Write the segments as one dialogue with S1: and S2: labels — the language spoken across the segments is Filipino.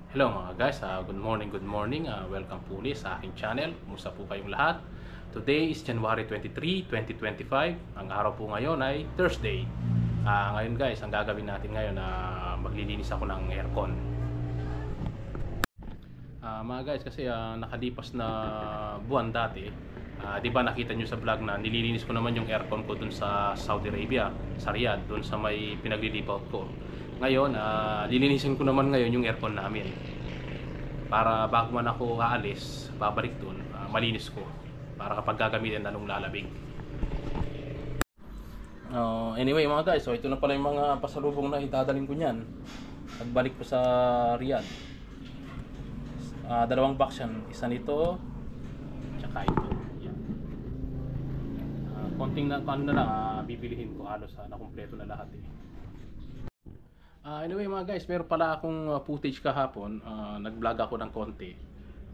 S1: Hello mga guys, good morning, welcome po ulit sa aking channel. Kumusta po kayong lahat? Today is January 23, 2025. Ang araw po ngayon ay Thursday. Ngayon guys, ang gagawin natin ngayon na maglilinis ako ng aircon. Mga guys, kasi nakalipas na buwan dati, di ba nakita nyo sa vlog na nililinis ko naman yung aircon ko dun sa Saudi Arabia, sa Riyadh, dun sa may pinaglilipat ko. Ngayon, lilinisin ko naman ngayon yung aircon namin. Para bago man ako aalis, babalik dun, malinis ko. Para kapag gagamitin na nung lalabig. Anyway mga guys, so ito na pala yung mga pasalubong na itadalhin ko niyan. Pagbalik ko sa Riyadh. Dalawang box yan. Isa nito, tsaka ito. Yan. Konting na lang, bibilihin ko halos na kumpleto na lahat eh. Anyway mga guys, meron pala akong footage kahapon. Nag-vlog ako ng konti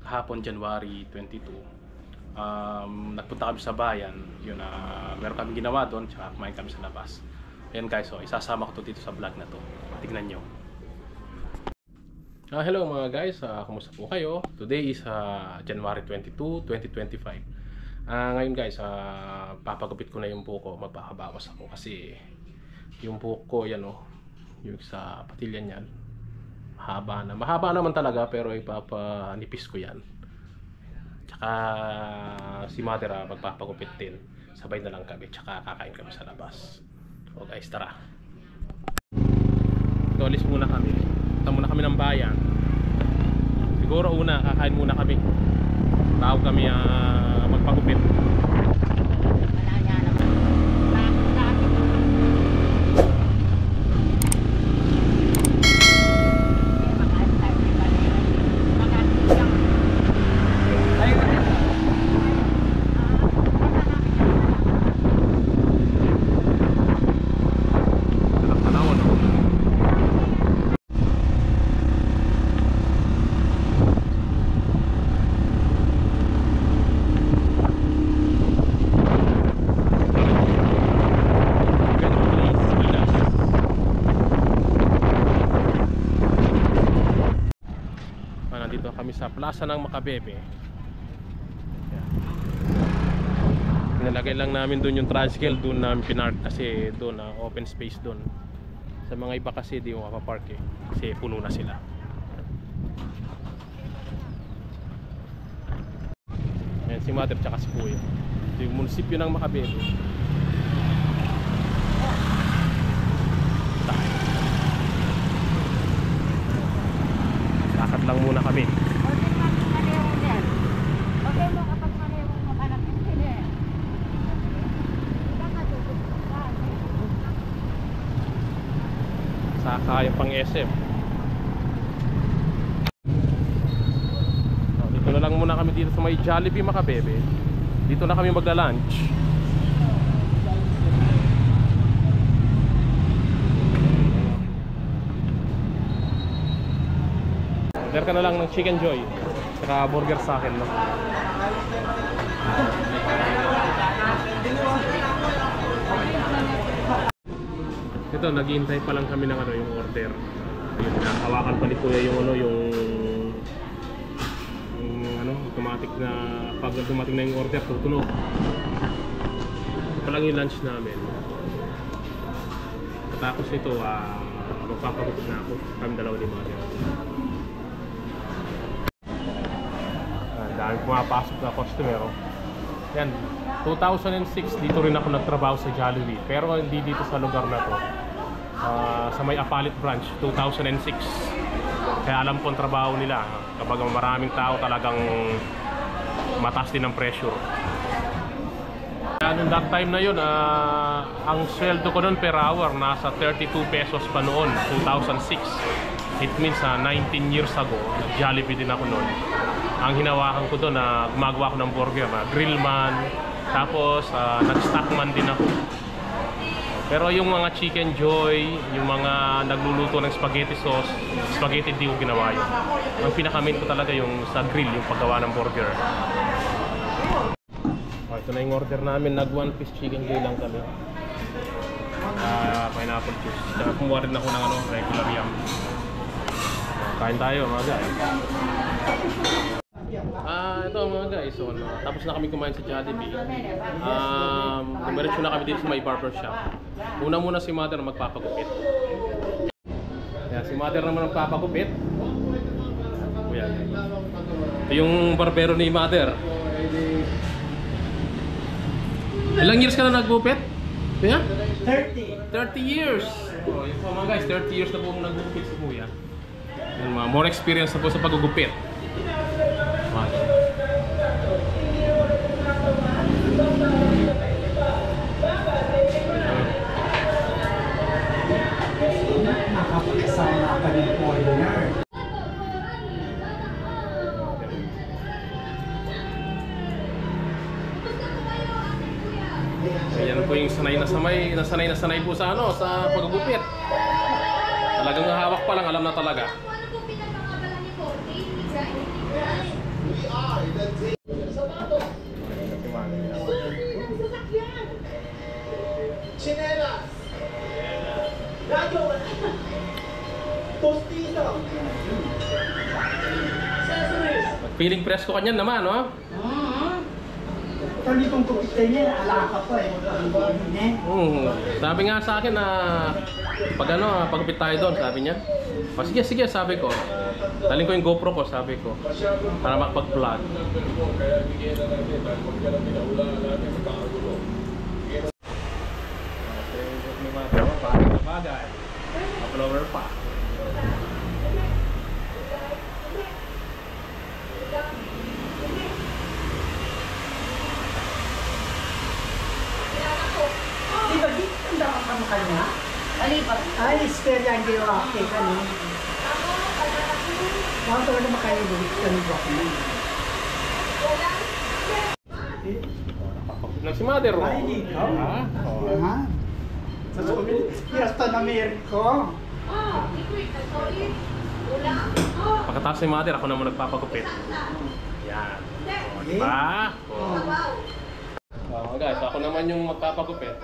S1: kahapon January 22. Nagpunta kami sa bayan. Yun, meron kami ginawa doon, tsaka kumain kami sa labas. Ayan guys, so isasama ko to dito sa vlog na to. Tignan nyo. Hello mga guys, kumusta po kayo? Today is January 22, 2025. Ngayon guys, papagupit ko na yung buhok ko. Magpapabawas ako kasi yung buhok ko, yan o, yung sa patilya niyan, mahaba naman talaga, pero ipapanipis ko yan. Tsaka si mother magpapagupit din, sabay na lang kami, tsaka kakain kami sa labas. So guys, tara, tulis muna kami, punta muna kami ng bayan. Siguro una kakain muna kami bago kami magpagupit. Nandito kami sa Plaza ng Makabebe. Nilagay lang namin doon yung tricycle, doon namin pinark kasi doon open space doon. Sa mga iba kasi di mo mapapark eh, kasi puno na sila. Ayan si mother tsaka si kuya. Ito yung munisipyo ng Makabebe. Lakad lang muna kami. Saka yung pang SM. Dito na lang muna kami dito sa may Jollibee Makabebe. Dito na kami magla-lunch. Order ka na lang ng Chicken Joy, saka burger sa akin, no? Ito, naghihintay pa lang kami ng yung order. Ayun, hawakan pa ni kuya yung automatic na pag dumating na yung order, tutunog. Ito pa lang yung lunch namin. Tapos ito, magpapagupit na ako. Kami dalawa ni mother. Dahil pumapasok na customer. Yan, 2006 dito rin ako nagtrabaho sa Jollibee, pero hindi dito sa lugar na to. Sa may Apalit branch, 2006. Kaya alam ko ang trabaho nila. Kapag maraming tao, talagang mataas din ang pressure. Kaya noong that time na yun, ang sweldo ko noon per hour nasa 32 pesos pa noon, 2006. It means 19 years ago, Jollibee din ako noon. Ang hinawakan ko doon na gumagawa ko ng burger, grillman, tapos nag-stockman din ako. Pero yung mga Chicken Joy, yung mga nagluluto ng spaghetti sauce, spaghetti di ko ginawa yun. Ang pinakamin ko talaga yung sa grill, yung paggawa ng burger. Ito na yung order namin, nag 1 piece Chicken Joy lang kami. Pineapple juice. Kumuha rin ako ng regular yum. Kain tayo mga guys. Ito mga guys, so, tapos na kami kumain sa Jollibee. Dumiretso na kami dito sa may barbershop. Muna si mother magpapagupit. Ayan, si mother naman magpapagupit. Ayan. Ito yung barbero ni mother. Ilang years ka na naggupit? Kuya?
S2: 30.
S1: 30 years! Oh, yun po mga guys, 30 years na po naggupit si Kuya. Yan, more experience na po sa paggugupit.
S2: Nakapag-asama ka ng foreigner.
S1: Yan po yung sanay na sanay po sa sa paggugupit. Talagang hawak pa lang, alam na talaga.
S2: Chinelas. Radyo. Tostizo. Accessories.
S1: Feeling presko ka niyan naman, no?
S2: Kali kong kupitay niya, alaka pa eh.
S1: Sabi nga sa akin na pagupit tayo doon, sabi niya. Sige, sabi ko. Daling ko yung GoPro ko, sabi ko. Para makapag-vlog. Bagay. Uploader pa.
S2: Di ba, di tanda ka mo kanya?
S3: Alipat.
S2: Ay, isperya ang ginawa kay kanya. Bakit talaga makalibulit ka ng buwak mo?
S1: Si mother, oh.
S2: Ay, dito.
S1: Ah, oh.
S2: Ha? Sa Fiesta na Ameriko.
S1: Pagkatapos ni mother, ako naman nagpapagupit. Yan. Oh, diba? Oh, guys, ako naman yung magpapagupit.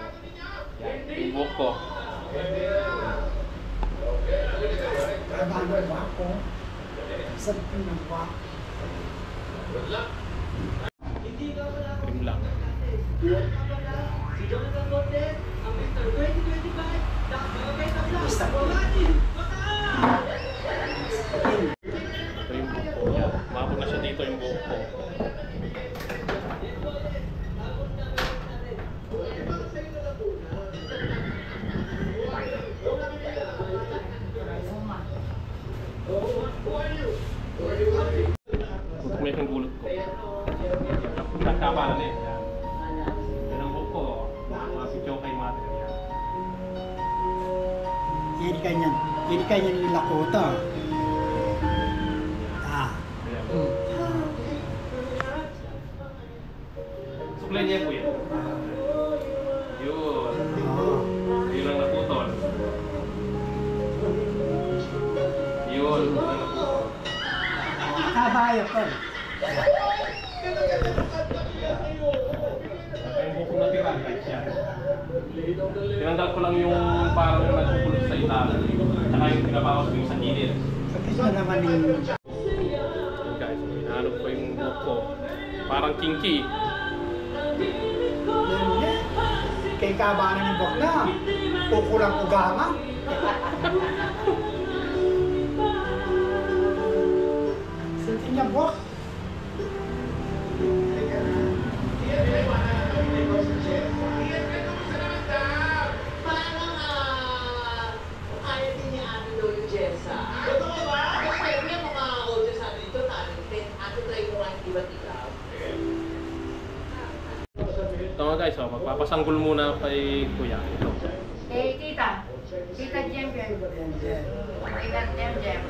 S1: Yan, yung buhok ko.
S2: Trabaho ba ako? Sa ng buwak.
S1: Trim lang.
S2: Basta ko.
S1: Ito yung buhok ko. Yan. Umabot na siya dito yung buhok ko. May yung gulot ko. Nagkabala na yun. Yan ang buhok ko. Mga picture kay mother. Yan.
S2: Hindi kanya nila kota.
S1: Ayan. Suklay niya po yan. Yun. Yun ang naputol. Yun. Yun ang naputol.
S2: Kabayo ko.
S1: Yung buko na tira, guys, yan. Tinanggal ko lang yung parang nagpupulot sa ilalim. Tsaka yung pinabawas ko yung sa gilid.
S2: Ito naman yung...
S1: Yun guys, hinahanap ko yung buhok ko. Parang kinky.
S2: Kay kabanan ng buwak na. Kukulang ugama. Sinti niya buwak.
S4: Ayaw din niya atin daw yung Jessa. Totoo ba? Kasi may mga audience natin dito, talented. Atin tayo yung mga iba't ikaw.
S1: Ito nga guys, magpapasanggol muna kay Kuya. Ito.
S3: Tita. Tita Jem Jem. Tita Jem Jem.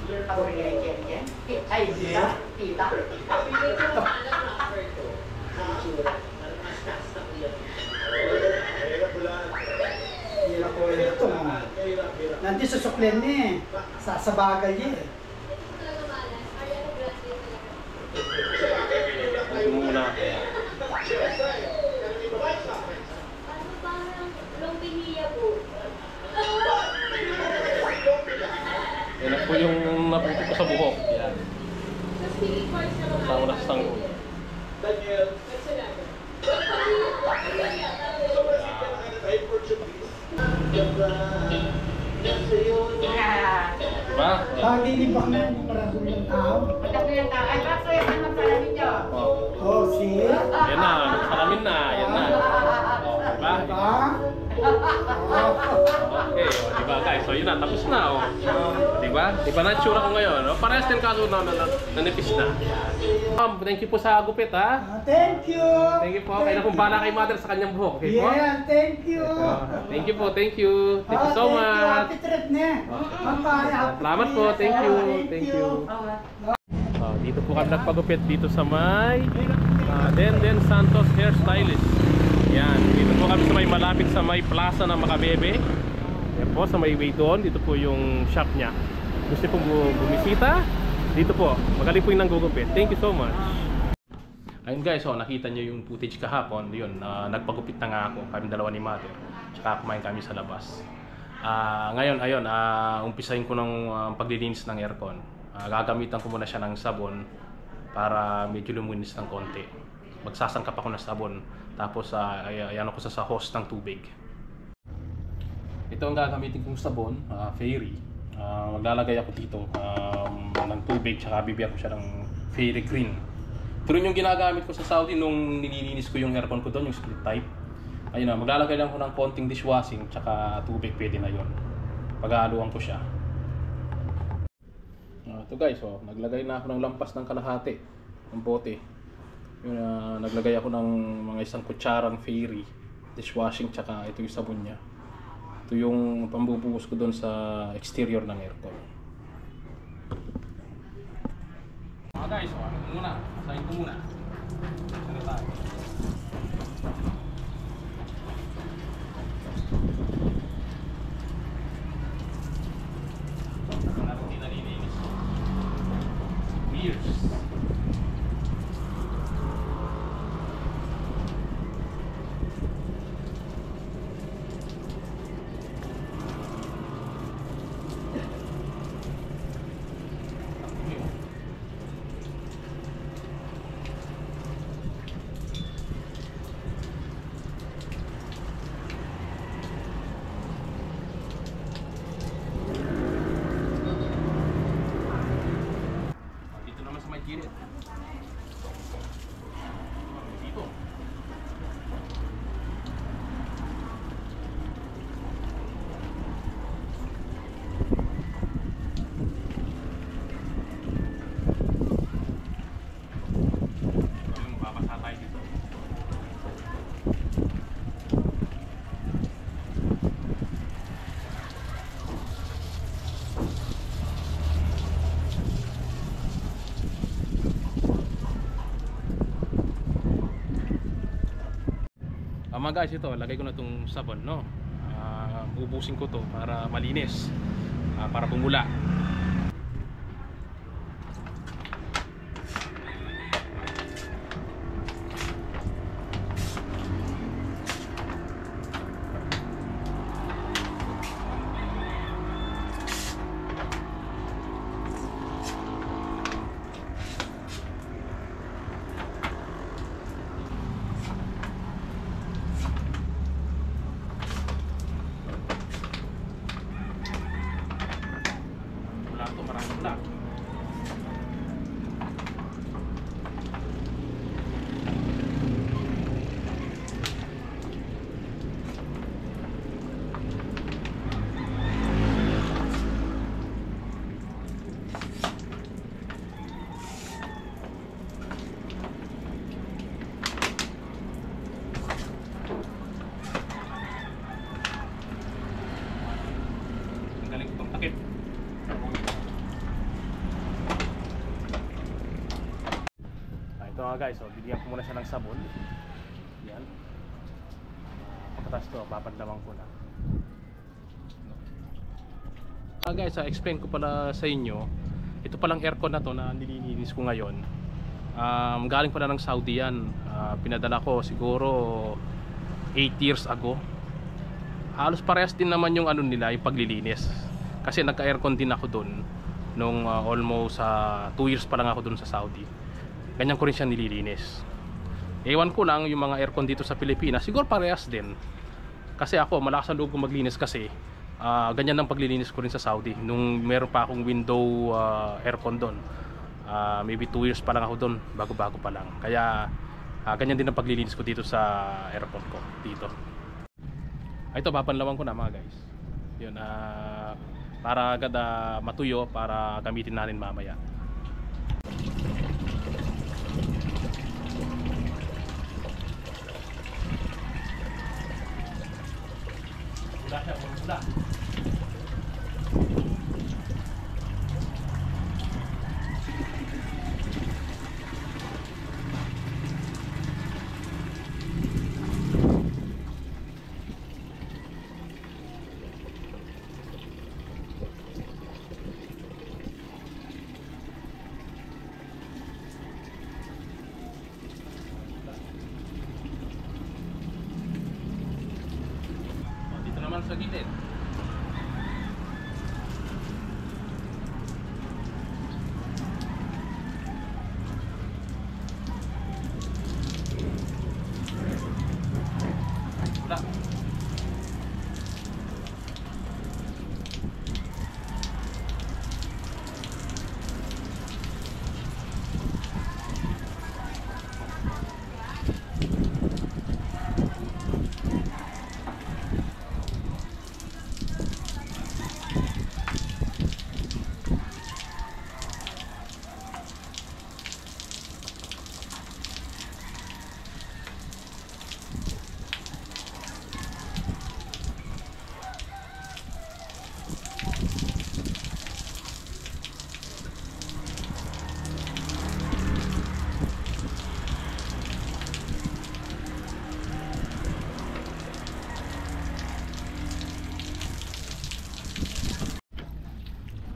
S3: Ako rin ay Jem Jem. Ay, tita. Tita.
S4: Pili ko ng anak na Alberto. Itsura. Parang askas na kuya.
S2: Hirap ko ito. Nandiyo sa suklen niya eh. Sa bagay niya eh.
S1: Ito muna. Yan po yung naputo ko sa buhok. Yan.
S4: Sa speaking voice na mga
S1: Tama na sa tanggol.
S4: Daniel, nagsalada.
S1: Diba?
S2: Bagay ni Bakla yung maraming ng tao.
S3: Magkano yung tao? Ay, bakit yung ano sa lamin nyo?
S1: Oh.
S2: Oh, see?
S1: Yan na, nagsalamin na. Yan na. Oh, diba?
S2: Diba?
S1: Okay, oh, diba guys? So yun na, tapos na. Oh. Diba? Diba na tsura ko ngayon? Oh? Parehas din kaso na nanipis na. Thank you po sa gupit ha.
S2: Thank you!
S1: Thank you po. Kaya na kung bala kay mother sa kanyang buhok. Okay po?
S2: Yeah, thank you!
S1: Thank you po, thank you. Thank you so much.
S2: Happy trip na.
S1: Salamat po, thank you. Thank you. Dito po kami nagpagupit dito sa may Denden Santos Hairstylist. Yan, dito po kami sa may malapit sa may plaza ng Makabebe. Yan po, sa may way doon. Dito po yung shop niya. Gusto pong bumisita? Dito po, magaling po yung nanggugupit. Thank you so much. Ayun guys, nakita nyo yung footage kahapon. Yun, nagpagupit na nga ako. Kami dalawa ni mother. Tsaka kumain kami sa labas. Ngayon, ayun, umpisahin ko ng paglilinis ng aircon. Gagamitan ko muna siya ng sabon para medyo luminis ng konti. Magsasangkap ako ng sabon. Tapos, ayan ako sa hose ng tubig. Ito ang gagamitin kong sabon, Fairy. Maglalagay ako dito ng tubig, tsaka bibigyan ko siya ng Fairy Green. Ito rin yung ginagamit ko sa Saudi nung nililinis ko yung aircon ko doon, yung split type. Ayun na, maglalagay lang ko ng konting dishwashing, tsaka tubig, pwede na yon. Pag-aaluan ko siya. Ito guys, naglagay na ako ng lampas ng kalahati ng bote. Yun, naglagay ako ng mga isang kutsarang Fairy dishwashing, tsaka ito yung sabon niya. Ito yung pambubuhos ko doon sa exterior ng aircon. Guys, ano muna? Masahin ko muna. Ano tayo? Naroon din nalilinis. Beers. Gilid. Dito. Mababasa tayo dito. Mga guys, ito, lagay ko na itong sabon, no? Ubusin ko to para malinis, para bumula. Maraming black. Ang galing itong takip. Ito nga guys, bibigyan ko muna siya ng sabon. Yan. Pagkatapos ito, papadlamang ko na. Guys, explain ko pala sa inyo. Ito palang aircon na to na nililinis ko ngayon. Galing pala ng Saudi yan. Pinadala ko siguro 8 years ago. Halos parehas din naman yung ano nila, yung paglilinis. Kasi nagka-aircon din ako doon. nung almost 2 years pa lang ako dun sa Saudi. Ganyan ko rin siya nililinis. Ewan ko lang yung mga aircon dito sa Pilipinas, siguro parehas din. Kasi ako, malakas ang loob ko maglinis kasi ganyan ang paglilinis ko rin sa Saudi. Nung meron pa akong window aircon doon, maybe 2 years pa lang ako doon, bago-bago pa lang. Kaya ganyan din ang paglilinis ko dito sa aircon ko dito. Ito, babanlawan ko na mga guys. Yun, para agad matuyo para gamitin natin mamaya. Wala siya, wala. Dito naman sa gilid. Wala.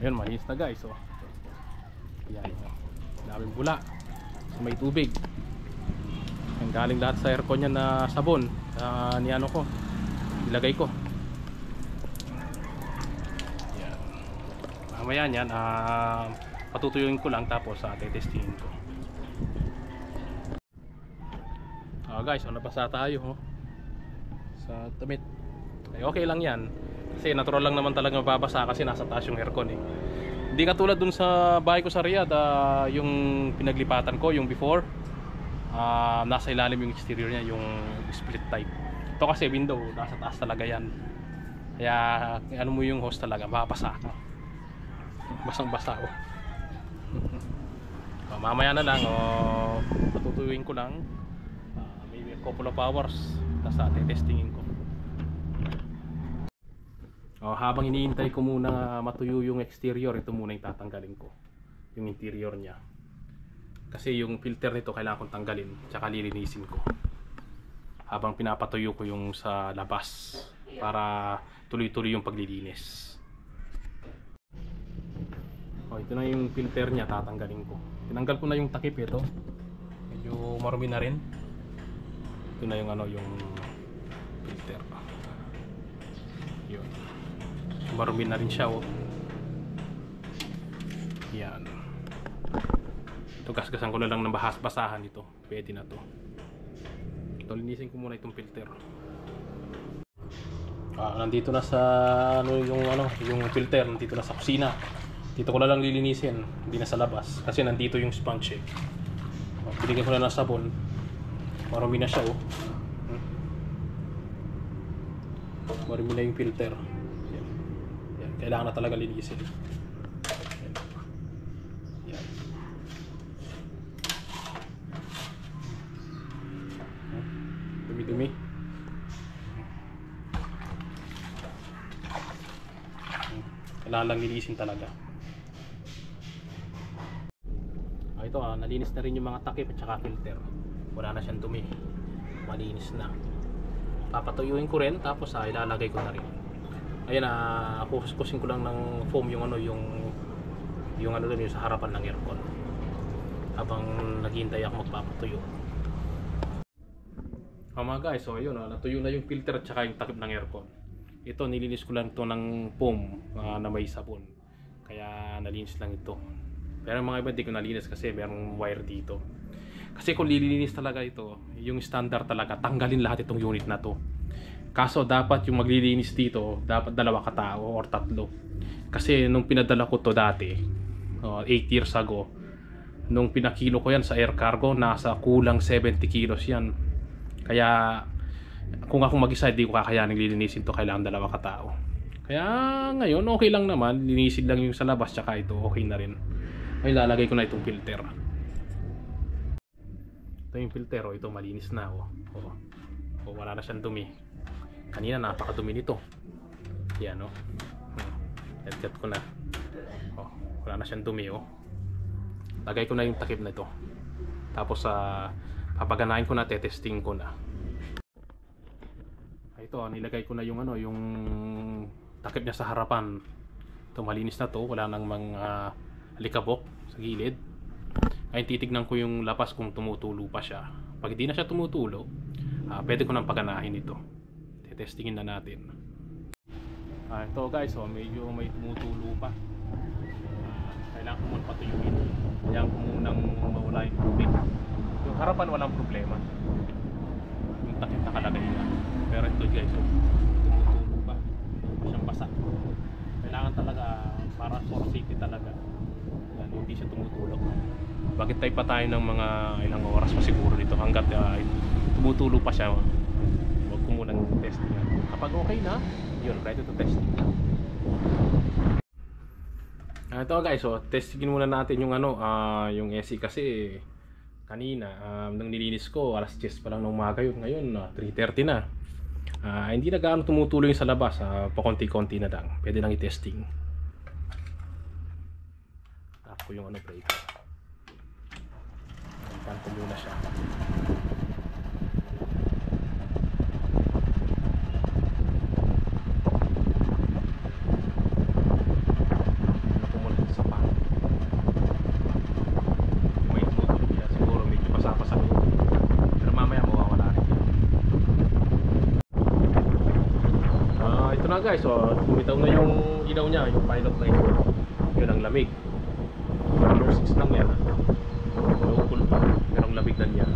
S1: Ayun, malinis na guys, oh. Yan, oh. Daming bula. So, may tubig. Ang galing lahat sa aircon niya na sabon. Niano ko. Ilagay ko. Yan. Mamaya yan, patutuyuin ko lang tapos tetestingin ko. Guys, nabasa tayo, oh. Sa damit. Ay, okay lang yan. Kasi natural lang naman talaga mababasa kasi nasa taas yung aircon eh. Hindi katulad dun sa bahay ko sa Riyadh, yung pinaglipatan ko, yung before, nasa ilalim yung exterior niya, yung split type. Ito kasi window, nasa taas talaga yan. Kaya ano mo yung host talaga, mababasa ka. Basang basa, oh. Mamaya na lang, patutuyuin ko lang. Maybe a couple of hours, nasa testingin ko. Habang iniintay ko muna matuyo yung exterior, ito muna yung tatanggalin ko, yung interior niya. Kasi yung filter nito kailangan kong tanggalin, tsaka lilinisin ko habang pinapatuyo ko yung sa labas para tuloy-tuloy yung paglilinis. Ito na yung filter niya, tatanggalin ko. Tinanggal ko na yung takip ito, medyo marumi na rin. Ito na yung yung filter. Yun, marumi na rin siya, oh. Yan. Ito, gasgasan ko na lang ng basahan ito. Pwede na to. Ito, linisin ko muna itong filter. Nandito na sa yung filter, nandito na sa kusina. Dito ko na lang lilinisin, hindi na sa labas kasi nandito yung sponge eh. Binigyan ko na ng sabon. Marumi na siya, oh. Marumi na yung filter. Kailangan na talaga linisin. Yan. Dumi-dumi. Kailangan lang linisin talaga. Ito, nalinis na rin yung mga takip at saka filter. Wala na siyang dumi. Malinis na. Papatuyuin ko rin tapos ilalagay ko na rin. Ayan, kusin ko lang ng foam yung yung doon yung sa harapan ng aircon habang naghihintay ako magpapatuyo. Mga guys, so ayun, natuyo na yung filter at saka yung takip ng aircon. Ito, nilinis ko lang ito ng foam na may sabon kaya nalinis lang ito. Pero yung mga iba di ko nalinis kasi merong wire dito. Kasi kung lilinis talaga ito, yung standard talaga, tanggalin lahat itong unit na to. Kaso dapat yung maglilinis dito, dapat 2 katao or 3. Kasi nung pinadala ko to dati, 8 years ago, nung pinakilo ko yan sa air cargo, nasa kulang 70 kilos yan. Kaya kung ako mag-isa, di ko kakayanin lilinisin to, kailangan 2 katao. Kaya ngayon, okay lang naman, linisin lang yung sa labas, tsaka ito, okay na rin. Ay, lalagay ko na itong filter. Ito yung filter, ito malinis na. Wala na siyang dumi. Kanina napakadumi nito. Yan, Letgat ko na. Wala na siyang dumi, Lagay ko na yung takip na ito. Tapos papaganahin ko na, testing ko na. Ito, nilagay ko na yung yung takip niya sa harapan. Ito, malinis na to, wala nang mga alikabok sa gilid. Ngayon titignan ko yung lapas kung tumutulo pa siya. Pag hindi na siya tumutulo, pwede ko nang paganahin ito. Testingin na natin. Ito guys, medyo may tumutulo pa. Kailangan ko muna patuyuin. Kailangan ko munang mawala yung tubig. Yung harapan walang problema. Yung takip nakalagay na. Pero ito guys, tumutulo pa. Siyang basa. Kailangan talaga para for safety talaga. Hindi siya tumutulog. Bakit tayo pa tayo ng mga ilang oras pa siguro dito hanggat tumutulo pa siya. Huwag ko munang testing yan. Kapag okay na, yun, ready to test. Ito guys, testingin muna natin yung yung AC kasi kanina nang nilinis ko alas 10 pa lang ng umaga yun. Ngayon 3:30 na. Hindi na gaano tumutulo yung sa labas, pakonti-konti na lang. Pwede lang i-testing. Ako yung breaker. Palitan ko muna siya. Guys, kumitaw na yung ilaw niya, yung pilot light. Yun ang lamig. Low 6 lang yan. Low cool pa, pero ang lamig na niya.